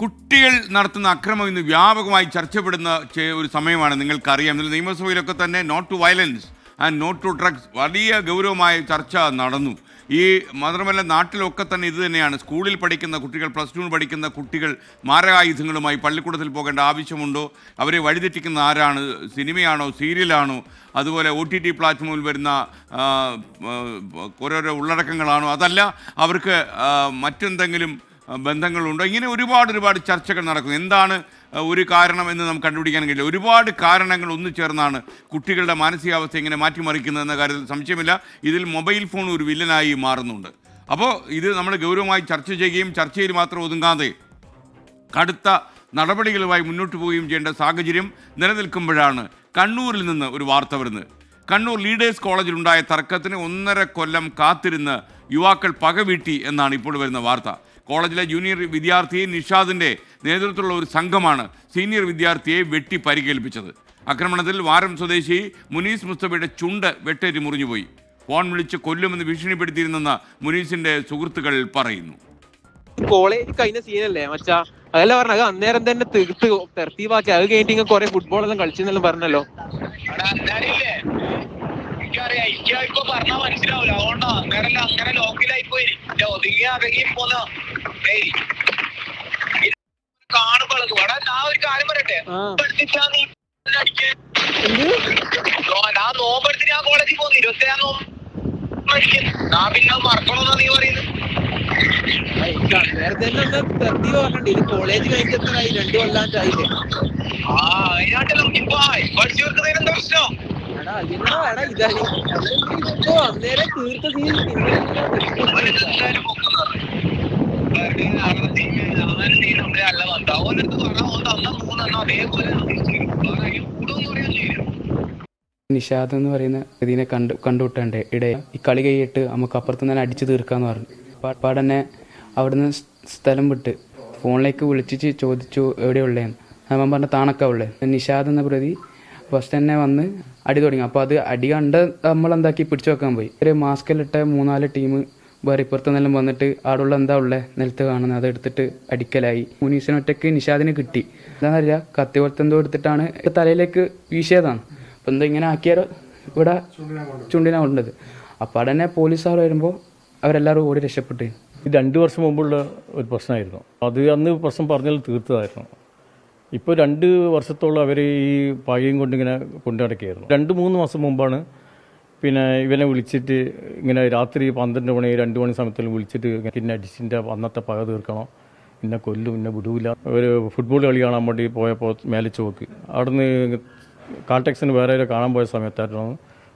കുട്ടികൾ നടത്തുന്ന അക്രമം ഇന്ന് വ്യാപകമായി ചർച്ചപ്പെടുന്ന ഒരു സമയമാണ്. നിങ്ങൾക്കറിയാം, ഇന്നലെ നിയമസഭയിലൊക്കെ തന്നെ not to violence and not to drugs വലിയ ഗൗരവമായ ചർച്ച നടന്നു. ഈ മാത്രമല്ല നാട്ടിലൊക്കെ തന്നെ ഇത് തന്നെയാണ്. സ്കൂളിൽ പഠിക്കുന്ന കുട്ടികൾ, പ്ലസ് ടു പഠിക്കുന്ന കുട്ടികൾ മാരകായുധങ്ങളുമായി പള്ളിക്കൂടത്തിൽ പോകേണ്ട ആവശ്യമുണ്ടോ? അവരെ വഴിതെറ്റിക്കുന്ന ആരാണ്? സിനിമയാണോ, സീരിയലാണോ, അതുപോലെ OTT പ്ലാറ്റ്ഫോമിൽ വരുന്ന ഓരോരോ ഉള്ളടക്കങ്ങളാണോ, അതല്ല അവർക്ക് മറ്റെന്തെങ്കിലും ബന്ധങ്ങളുണ്ടോ? ഇങ്ങനെ ഒരുപാട് ചർച്ചകൾ നടക്കുന്നു. എന്താണ് ഒരു കാരണം എന്ന് നമുക്ക് കണ്ടുപിടിക്കാൻ കഴിയില്ല. ഒരുപാട് കാരണങ്ങൾ ഒന്നു ചേർന്നാണ് കുട്ടികളുടെ മാനസികാവസ്ഥ ഇങ്ങനെ മാറ്റിമറിക്കുന്നത് എന്ന കാര്യത്തിൽ സംശയമില്ല. ഇതിൽ മൊബൈൽ ഫോൺ ഒരു വില്ലനായി മാറുന്നുണ്ട്. അപ്പോൾ ഇത് നമ്മൾ ഗൗരവമായി ചർച്ച ചെയ്യുകയും ചർച്ചയിൽ മാത്രം ഒതുങ്ങാതെ കടുത്ത നടപടികളുമായി മുന്നോട്ട് പോവുകയും ചെയ്യേണ്ട സാഹചര്യം നിലനിൽക്കുമ്പോഴാണ് കണ്ണൂരിൽ നിന്ന് ഒരു വാർത്ത വരുന്നത്. കണ്ണൂർ ലീഡേഴ്സ് കോളേജിലുണ്ടായ തർക്കത്തിന് 1.5 കൊല്ലം കാത്തിരുന്ന് യുവാക്കൾ പകവീട്ടി എന്നാണ് ഇപ്പോൾ വരുന്ന വാർത്ത. കോളേജിലെ ജൂനിയർ വിദ്യാർത്ഥിയെ നിഷാദിൻ്റെ നേതൃത്വത്തിലുള്ള ഒരു സംഘമാണ് സീനിയർ വിദ്യാർത്ഥിയെ വെട്ടി പരിക്കേൽപ്പിച്ചത്. ആക്രമണത്തിൽ വാരം സ്വദേശി മുനീസ് മുസ്തഫയുടെ ചുണ്ട് വെട്ടേറ്റ് മുറിഞ്ഞുപോയി. ഫോൺ വിളിച്ച് കൊല്ലുമെന്ന് ഭീഷണിപ്പെടുത്തിയിരുന്നെന്ന് മുനീസിന്റെ സുഹൃത്തുക്കൾ പറയുന്നു. കോളേജ് കഴിഞ്ഞ സീനല്ലേ മച്ചാ, അതല്ല പറഞ്ഞത് അന്നേരം തന്നെ തെർത്തീവാക്കി. അത് കഴിഞ്ഞിട്ട് കുറെ ഫുട്ബോൾ എല്ലാം കളിച്ചെന്നെല്ലാം പറഞ്ഞല്ലോ. ഇപ്പൊ പറഞ്ഞാ മനസ്സിലാവൂല, അതുകൊണ്ടാ അന്നേരം അങ്ങനെ ലോക്കലായി പോയി ഒതുങ്ങി അടങ്ങി പോന്ന കാണുമ്പോൾ. ഞാൻ ഒരു കാര്യം പറയട്ടെ, ഞാൻ നോമ്പെടുത്ത് ഞാൻ കോളേജിൽ പോന്നു 27 നോമ്പ്. ഞാൻ പിന്നെ മറക്കണമെന്നാ നീ പറയുന്നത്? കോളേജ് കഴിഞ്ഞിട്ടായി 2 കൊല്ലാണ്ടായില്ലേ? അതിനാട്ടല്ലോ ഇപ്പൊ പഠിച്ചു തീർക്കുന്നതിന് എന്താ പ്രശ്നം? അന്നേരം തീർത്ത സീൻ നിഷാദ് എന്ന് പറയുന്ന ഇതിനെ കണ്ടുവിട്ടേ ഇടയെ ഈ കളി കഴിയിട്ട് നമുക്ക് അപ്പുറത്ത് തന്നെ അടിച്ചു തീർക്കാന്ന് പറഞ്ഞു. പാടന്നെ അവിടുന്ന് സ്ഥലം വിട്ട് ഫോണിലേക്ക് വിളിച്ചിട്ട് ചോദിച്ചു എവിടെയുള്ളതെന്ന്. അവൻ പറഞ്ഞ താണക്ക ഉള്ളത്. നിഷാദ് എന്ന പ്രതി ഫസ്റ്റ് തന്നെ വന്ന് അടി തുടങ്ങി. അപ്പോൾ അത് അടി കണ്ട് നമ്മളെന്താക്കി പിടിച്ചു വെക്കാൻ പോയി. ഒരു മാസ്കിലിട്ട 3-4 ടീം വേറെ ഇപ്പുറത്തുനിന്നെല്ലാം വന്നിട്ട് ആടുള്ള എന്താ ഉള്ളത് നിലത്ത് കാണുന്നത് അതെടുത്തിട്ട് അടിക്കലായി. മുനീസിനൊറ്റയ്ക്ക് നിഷാദിന് കിട്ടി. എന്താണെന്നറിയില്ല, കത്തി പോലത്തെ എന്തോ എടുത്തിട്ടാണ് തലയിലേക്ക് വീശിയതാണ്. അപ്പോൾ എന്തോ ഇങ്ങനെ ആക്കിയാൽ ഇവിടെ ചുണ്ടിനാണ് കൊണ്ടത്. അപ്പോൾ അവിടെ തന്നെ പോലീസുകാർ വരുമ്പോൾ അവരെല്ലാവരും ഓടി രക്ഷപ്പെട്ടു. ഇത് 2 വർഷം മുമ്പുള്ള ഒരു പ്രശ്നമായിരുന്നു. അത് അന്ന് പ്രശ്നം പറഞ്ഞാൽ തീർത്തതായിരുന്നു. ഇപ്പോൾ 2 വർഷത്തോളം അവർ ഈ പകയും കൊണ്ടിങ്ങനെ കൊണ്ടു നടക്കുകയായിരുന്നു. 2-3 മാസം മുമ്പാണ് പിന്നെ ഇവനെ വിളിച്ചിട്ട് ഇങ്ങനെ രാത്രി 12 മണി 2 മണി സമയത്തെല്ലാം വിളിച്ചിട്ട് പിന്നെ അടിച്ചിൻ്റെ അന്നത്തെ പക തീർക്കണം, പിന്നെ കൊല്ലും, പിന്നെ വിടൂല. ഒരു ഫുട്ബോൾ കളി കാണാൻ വേണ്ടി പോയപ്പോൾ മേലെ ചോക്ക് അവിടുന്ന് കാൾടെക്സിന് വേറെ കാണാൻ പോയ സമയത്തായിരുന്നു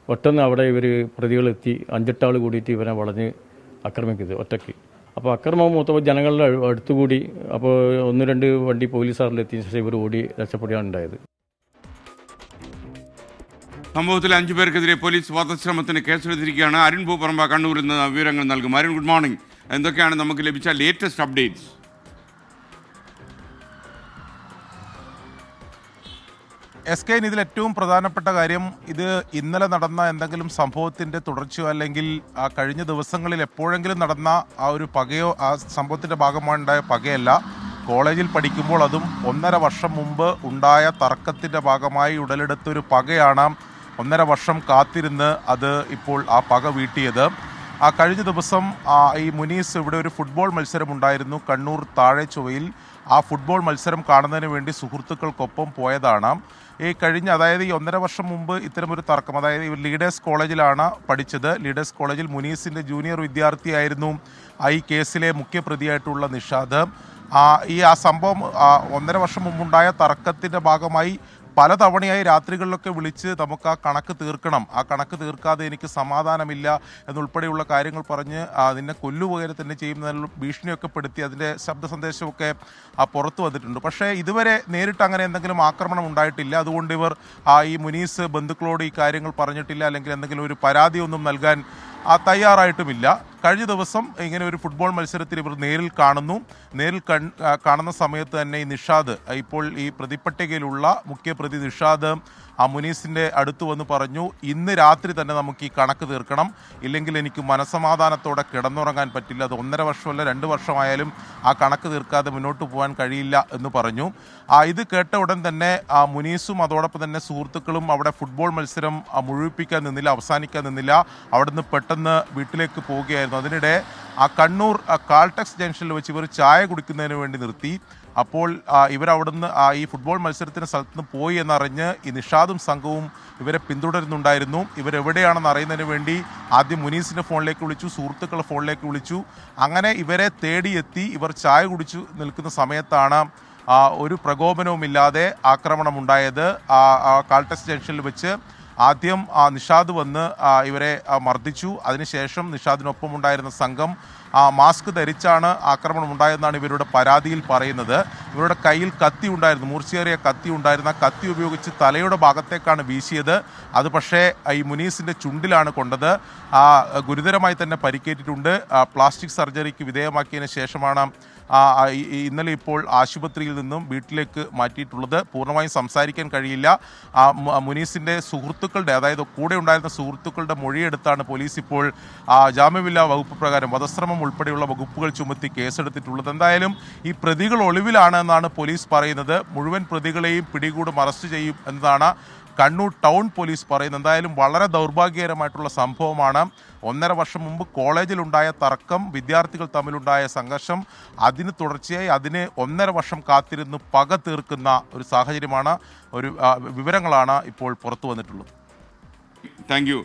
ഒറ്റന്ന് അവിടെ ഇവർ പ്രതികളെത്തി 5-8 ആൾ കൂടിയിട്ട് ഇവനെ വളഞ്ഞ് ആക്രമിക്കുന്നത് ഒറ്റയ്ക്ക്. അപ്പോൾ അക്രമം മൊത്തം ജനങ്ങളുടെ അടുത്തുകൂടി. അപ്പോൾ 1-2 വണ്ടി പോലീസുകാരിലെത്തിയ ശേഷം ഇവർ ഓടി രക്ഷപ്പെടുകയാണ് ഉണ്ടായത്. സംഭവത്തിൽ 5 പേർക്കെതിരെ പോലീസ് വധശ്രമത്തിന് കേസെടുത്തിരിക്കുകയാണ്. അരുൺ ഭൂപറമ്പ കണ്ണൂരിൽ നിന്ന് വിവരങ്ങൾ നൽകും. Arun, good morning. എന്തൊക്കെയാണ് നമുക്ക് ലഭിച്ച ലേറ്റസ്റ്റ് അപ്ഡേറ്റ്സ്? SK, ഇതിൽ ഏറ്റവും പ്രധാനപ്പെട്ട കാര്യം ഇത് ഇന്നലെ നടന്ന എന്തെങ്കിലും സംഭവത്തിൻ്റെ തുടർച്ചയോ അല്ലെങ്കിൽ കഴിഞ്ഞ ദിവസങ്ങളിൽ എപ്പോഴെങ്കിലും നടന്ന ആ ഒരു പകയോ ആ സംഭവത്തിൻ്റെ ഭാഗമായുണ്ടായ പകയല്ല. കോളേജിൽ പഠിക്കുമ്പോൾ അതും 1.5 വർഷം മുമ്പ് ഉണ്ടായ തർക്കത്തിൻ്റെ ഭാഗമായി ഉടലെടുത്തൊരു പകയാണ്. 1.5 വർഷം കാത്തിരുന്ന് അത് ഇപ്പോൾ ആ പക വീട്ടിയത്. ആ കഴിഞ്ഞ ദിവസം ഈ മുനീസ് ഇവിടെ ഒരു ഫുട്ബോൾ മത്സരം ഉണ്ടായിരുന്നു കണ്ണൂർ താഴെ ചൊവ്വയിൽ. ആ ഫുട്ബോൾ മത്സരം കാണുന്നതിന് വേണ്ടി സുഹൃത്തുക്കൾക്കൊപ്പം പോയതാണ്. ഈ കഴിഞ്ഞ അതായത് ഈ 1.5 വർഷം മുമ്പ് ഇത്തരമൊരു തർക്കം, അതായത് ഇവർ ലീഡേഴ്സ് കോളേജിലാണ് പഠിച്ചത്. ലീഡേഴ്സ് കോളേജിൽ മുനീസിൻ്റെ ജൂനിയർ വിദ്യാർത്ഥിയായിരുന്നു ഈ കേസിലെ മുഖ്യപ്രതിയായിട്ടുള്ള നിഷാദ്. ആ സംഭവം 1.5 വർഷം മുമ്പുണ്ടായ തർക്കത്തിൻ്റെ ഭാഗമായി പലതവണയായി രാത്രികളിലൊക്കെ വിളിച്ച് നമുക്ക് ആ കണക്ക് തീർക്കണം, ആ കണക്ക് തീർക്കാതെ എനിക്ക് സമാധാനമില്ല എന്നുൾപ്പെടെയുള്ള കാര്യങ്ങൾ പറഞ്ഞ് നിന്നെ കൊല്ലുപോലെ തന്നെ ചെയ്യുന്നതിനുള്ള ഭീഷണിയൊക്കെ പെടുത്തി അതിൻ്റെ ശബ്ദ സന്ദേശമൊക്കെ പുറത്തു വന്നിട്ടുണ്ട്. പക്ഷേ ഇതുവരെ നേരിട്ട് അങ്ങനെ എന്തെങ്കിലും ആക്രമണം ഉണ്ടായിട്ടില്ല. അതുകൊണ്ട് ഇവർ ഈ മുനീസ് ബന്ധുക്കളോട് ഈ കാര്യങ്ങൾ പറഞ്ഞിട്ടില്ല, അല്ലെങ്കിൽ എന്തെങ്കിലും ഒരു പരാതിയൊന്നും നൽകാൻ തയ്യാറായിട്ടുമില്ല. കഴിഞ്ഞ ദിവസം ഇങ്ങനെ ഒരു ഫുട്ബോൾ മത്സരത്തിൽ ഇവർ നേരിൽ കാണുന്നു. കാണുന്ന സമയത്ത് തന്നെ ഈ നിഷാദ്, ഇപ്പോൾ ഈ പ്രതിപ്പട്ടികയിലുള്ള മുഖ്യപ്രതി നിഷാദ് മുനീസിൻ്റെ അടുത്ത് വന്ന് പറഞ്ഞു, ഇന്ന് രാത്രി തന്നെ നമുക്ക് ഈ കണക്ക് തീർക്കണം, ഇല്ലെങ്കിൽ എനിക്ക് മനസമാധാനത്തോടെ കിടന്നുറങ്ങാൻ പറ്റില്ല. അത് 1.5 വർഷമല്ല 2 വർഷമായാലും ആ കണക്ക് തീർക്കാതെ മുന്നോട്ട് പോകാൻ കഴിയില്ല എന്ന് പറഞ്ഞു. ഇത് കേട്ട ഉടൻ തന്നെ മുനീസും അതോടൊപ്പം തന്നെ സുഹൃത്തുക്കളും അവിടെ ഫുട്ബോൾ മത്സരം മുഴുവിപ്പിക്കാൻ നിന്നില്ല, അവസാനിക്കാൻ നിന്നില്ല. അവിടുന്ന് പെട്ടെന്ന് വീട്ടിലേക്ക് പോവുകയായിരുന്നു. അതിനിടെ കണ്ണൂർ കാൾടെക്സ് ജംഗ്ഷനിൽ വെച്ച് ഇവർ ചായ കുടിക്കുന്നതിന് വേണ്ടി നിർത്തി. അപ്പോൾ ഇവരവിടുന്ന് ഈ ഫുട്ബോൾ മത്സരത്തിന് സ്ഥലത്ത് നിന്ന് പോയി എന്നറിഞ്ഞ് ഈ നിഷാദും സംഘവും ഇവരെ പിന്തുടരുന്നുണ്ടായിരുന്നു. ഇവരെവിടെയാണെന്ന് അറിയുന്നതിന് വേണ്ടി ആദ്യം മുനീസിൻ്റെ ഫോണിലേക്ക് വിളിച്ചു, സുഹൃത്തുക്കളുടെ ഫോണിലേക്ക് വിളിച്ചു. അങ്ങനെ ഇവരെ തേടിയെത്തി. ഇവർ ചായ കുടിച്ചു നിൽക്കുന്ന സമയത്താണ് ഒരു പ്രകോപനവുമില്ലാതെ ആക്രമണമുണ്ടായത്. കാൾടെക്സ് ജംഗ്ഷനിൽ വെച്ച് ആദ്യം നിഷാദ് വന്ന് ഇവരെ മർദ്ദിച്ചു. അതിനുശേഷം നിഷാദിനൊപ്പം ഉണ്ടായിരുന്ന സംഘം മാസ്ക് ധരിച്ചാണ് ആക്രമണം ഉണ്ടായതെന്നാണ് ഇവരുടെ പരാതിയിൽ പറയുന്നത്. ഇവരുടെ കയ്യിൽ കത്തി ഉണ്ടായിരുന്നു, മൂർച്ചയേറിയ കത്തി ഉണ്ടായിരുന്ന കത്തി ഉപയോഗിച്ച് തലയുടെ ഭാഗത്തേക്കാണ് വീശിയത്. അത് പക്ഷേ ഈ മുനീസിൻ്റെ ചുണ്ടിലാണ് കൊണ്ടത്. ഗുരുതരമായി തന്നെ പരിക്കേറ്റിട്ടുണ്ട്. പ്ലാസ്റ്റിക് സർജറിക്ക് വിധേയമാക്കിയതിന് ശേഷമാണ് ഇന്നലെ ഇപ്പോൾ ആശുപത്രിയിൽ നിന്നും വീട്ടിലേക്ക് മാറ്റിയിട്ടുള്ളത്. പൂർണ്ണമായും സംസാരിക്കാൻ കഴിയില്ല. മുനീസിൻ്റെ സുഹൃത്തുക്കളുടെ, അതായത് കൂടെ ഉണ്ടായിരുന്ന സുഹൃത്തുക്കളുടെ മൊഴിയെടുത്താണ് പോലീസ് ഇപ്പോൾ ജാമ്യമില്ലാ വകുപ്പ് പ്രകാരം വധശ്രമം ഉൾപ്പെടെയുള്ള വകുപ്പുകൾ ചുമത്തി കേസെടുത്തിട്ടുള്ളത്. എന്തായാലും ഈ പ്രതികൾ ഒളിവിലാണ് എന്നാണ് പോലീസ് പറയുന്നത്. മുഴുവൻ പ്രതികളെയും പിടികൂടും, അറസ്റ്റ് ചെയ്യും എന്നതാണ് കണ്ണൂർ ടൗൺ പോലീസ് പറയുന്നത്. എന്തായാലും വളരെ ദൗർഭാഗ്യകരമായിട്ടുള്ള സംഭവമാണ്. 1.5 വർഷം മുമ്പ് കോളേജിലുണ്ടായ തർക്കം, വിദ്യാർത്ഥികൾ തമ്മിലുണ്ടായ സംഘർഷം, അതിന് തുടർച്ചയായി 1.5 വർഷം കാത്തിരുന്ന് പക തീർക്കുന്ന ഒരു സാഹചര്യമാണ്, വിവരങ്ങളാണ് ഇപ്പോൾ പുറത്തു വന്നിട്ടുള്ളത്. Thank you.